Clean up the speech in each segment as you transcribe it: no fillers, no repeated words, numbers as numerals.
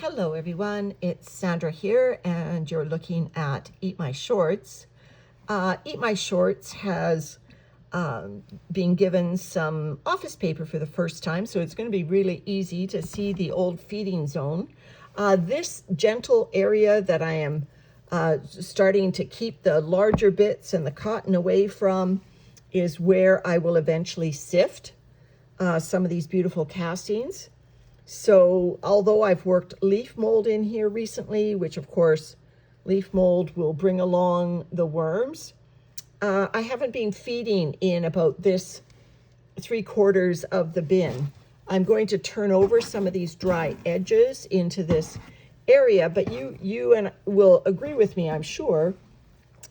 Hello everyone, it's Sandra here and you're looking at Eat My Shorts. Eat My Shorts has been given some office paper for the first time, so it's going to be really easy to see the old feeding zone. This gentle area that I am starting to keep the larger bits and the cotton away from is where I will eventually sift some of these beautiful castings. So although I've worked leaf mold in here recently, which of course leaf mold will bring along the worms, I haven't been feeding in about this 3/4 of the bin. I'm going to turn over some of these dry edges into this area, but you and will agree with me, I'm sure,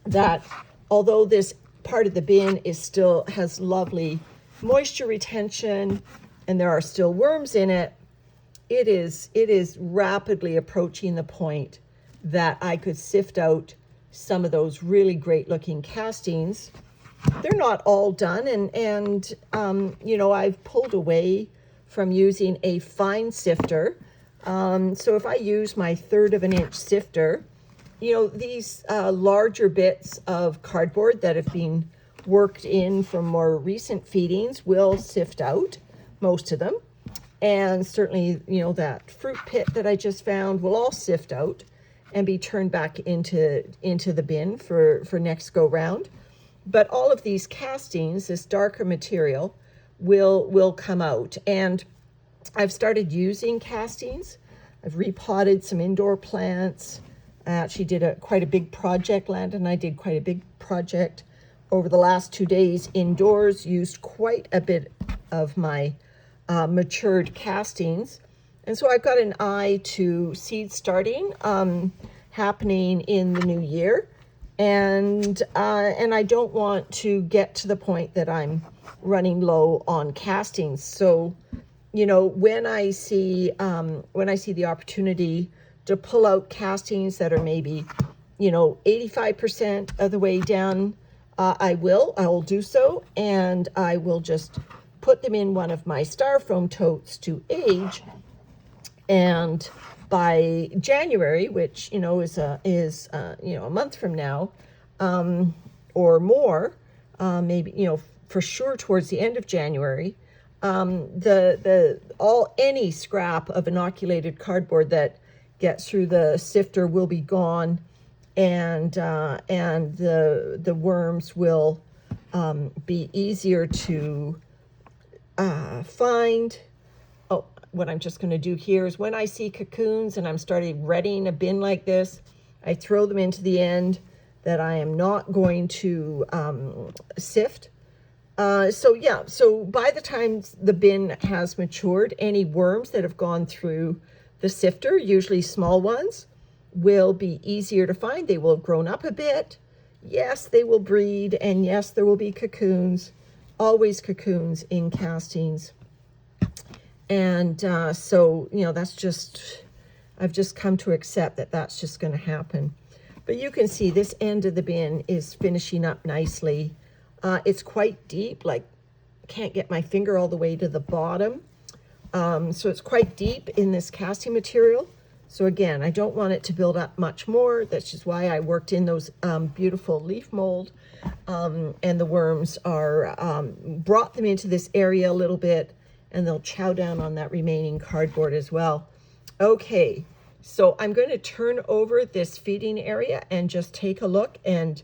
that although this part of the bin is still has lovely moisture retention and there are still worms in it, it is rapidly approaching the point that I could sift out some of those really great looking castings. They're not all done, and you know, I've pulled away from using a fine sifter. So if I use my 1/3 of an inch sifter, you know, these larger bits of cardboard that have been worked in from more recent feedings will sift out, most of them. And certainly, you know, that fruit pit that I just found will all sift out and be turned back into the bin for next go round. But all of these castings, this darker material, will come out. And I've started using castings. I've repotted some indoor plants. I actually did quite a big project. Landon and I did quite a big project over the last 2 days indoors, used quite a bit of my matured castings. And so I've got an eye to seed starting happening in the new year. And I don't want to get to the point that I'm running low on castings. So, you know, when I see the opportunity to pull out castings that are maybe, you know, 85% of the way down, I will do so, and I will just put them in one of my styrofoam totes to age. And by January, which, you know, is you know, a month from now, or more, maybe, you know, for sure towards the end of January, any scrap of inoculated cardboard that gets through the sifter will be gone, and the worms will be easier to find. Oh, what I'm just going to do here is when I see cocoons and I'm starting readying a bin like this, I throw them into the end that I am not going to sift. So by the time the bin has matured, any worms that have gone through the sifter, usually small ones, will be easier to find. They will have grown up a bit. Yes, they will breed, and yes, there will be cocoons. Always cocoons in castings. And so, you know, that's just, I've just come to accept that that's just going to happen. But you can see this end of the bin is finishing up nicely. It's quite deep, like can't get my finger all the way to the bottom. So it's quite deep in this casting material. So again, I don't want it to build up much more. That's just why I worked in those beautiful leaf mold. And the worms are brought them into this area a little bit, and they'll chow down on that remaining cardboard as well. Okay, so I'm going to turn over this feeding area and just take a look, and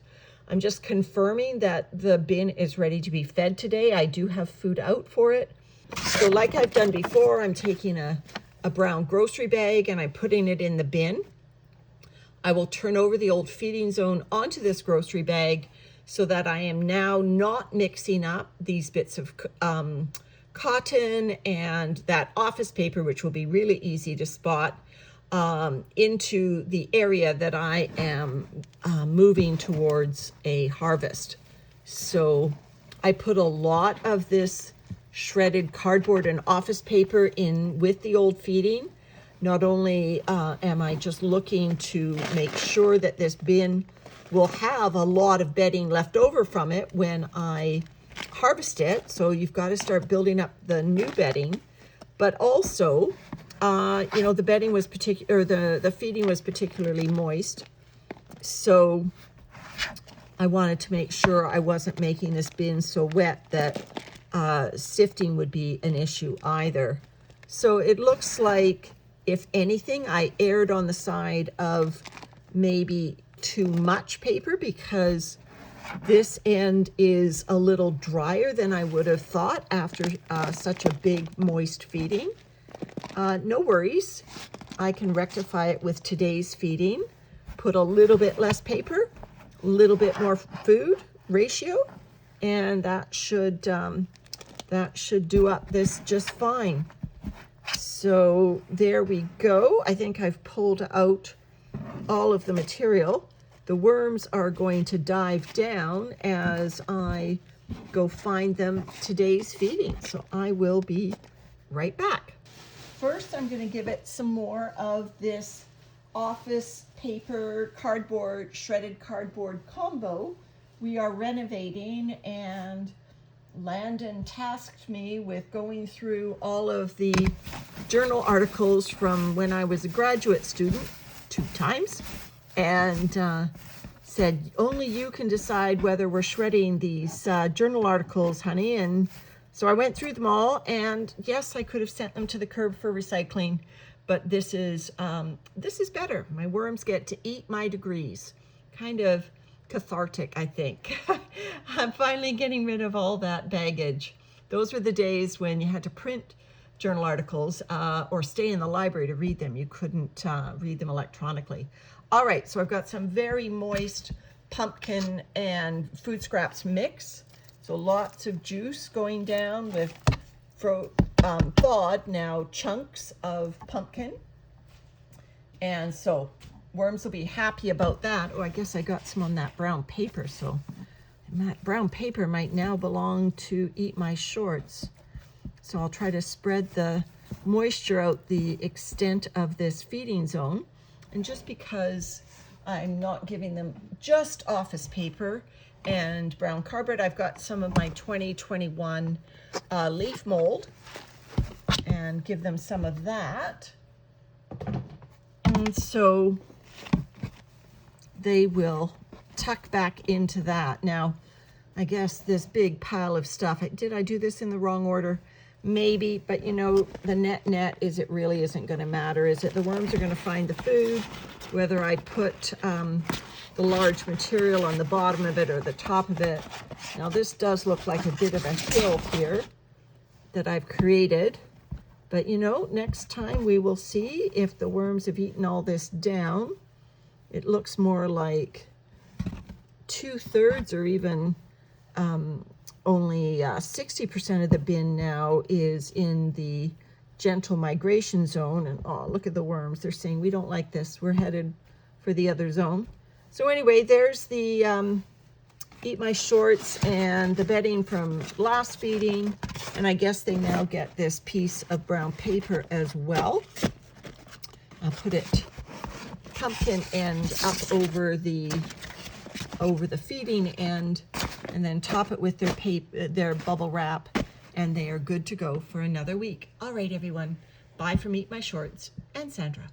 I'm just confirming that the bin is ready to be fed today. I do have food out for it. So like I've done before, I'm taking a brown grocery bag and I'm putting it in the bin. I will turn over the old feeding zone onto this grocery bag so that I am now not mixing up these bits of cotton and that office paper, which will be really easy to spot, into the area that I am moving towards a harvest. So I put a lot of this shredded cardboard and office paper in with the old feeding. Not only am I just looking to make sure that this bin will have a lot of bedding left over from it when I harvest it, so you've got to start building up the new bedding, but also you know, the bedding was the feeding was particularly moist. So I wanted to make sure I wasn't making this bin so wet that sifting would be an issue either. So it looks like, if anything, I erred on the side of maybe too much paper, because this end is a little drier than I would have thought after such a big moist feeding. No worries, I can rectify it with today's feeding. Put a little bit less paper, a little bit more food ratio, and that should do up this just fine. So there we go. I think I've pulled out all of the material. The worms are going to dive down as I go find them today's feeding. So I will be right back. First, I'm going to give it some more of this office paper, cardboard, shredded cardboard combo. We are renovating, and Landon tasked me with going through all of the journal articles from when I was a graduate student 2 times, and said, only you can decide whether we're shredding these journal articles, honey. And so I went through them all, and yes, I could have sent them to the curb for recycling, but this is better. My worms get to eat my degrees. Kind of cathartic, I think. I'm finally getting rid of all that baggage. Those were the days when you had to print journal articles or stay in the library to read them. You couldn't read them electronically. All right, so I've got some very moist pumpkin and food scraps mix. So lots of juice going down with thawed now chunks of pumpkin. And so worms will be happy about that. Oh, I guess I got some on that brown paper. So that brown paper might now belong to Eat My Shorts. So I'll try to spread the moisture out the extent of this feeding zone. And just because I'm not giving them just office paper and brown cardboard, I've got some of my 2021 leaf mold, and give them some of that. And so they will tuck back into that. Now, I guess this big pile of stuff, did I do this in the wrong order? Maybe, but you know, the net is it really isn't going to matter, is it? The worms are going to find the food, whether I put the large material on the bottom of it or the top of it. Now this does look like a bit of a hill here that I've created, but you know, next time we will see if the worms have eaten all this down. It looks more like 2/3 or even only 60% of the bin now is in the gentle migration zone. And oh, look at the worms. They're saying, we don't like this. We're headed for the other zone. So anyway, there's the Eat My Shorts and the bedding from last feeding. And I guess they now get this piece of brown paper as well. I'll put it pumpkin end up over the feeding end, and then top it with their bubble wrap, and they are good to go for another week. All right, everyone. Bye from Eat My Shorts and Sandra.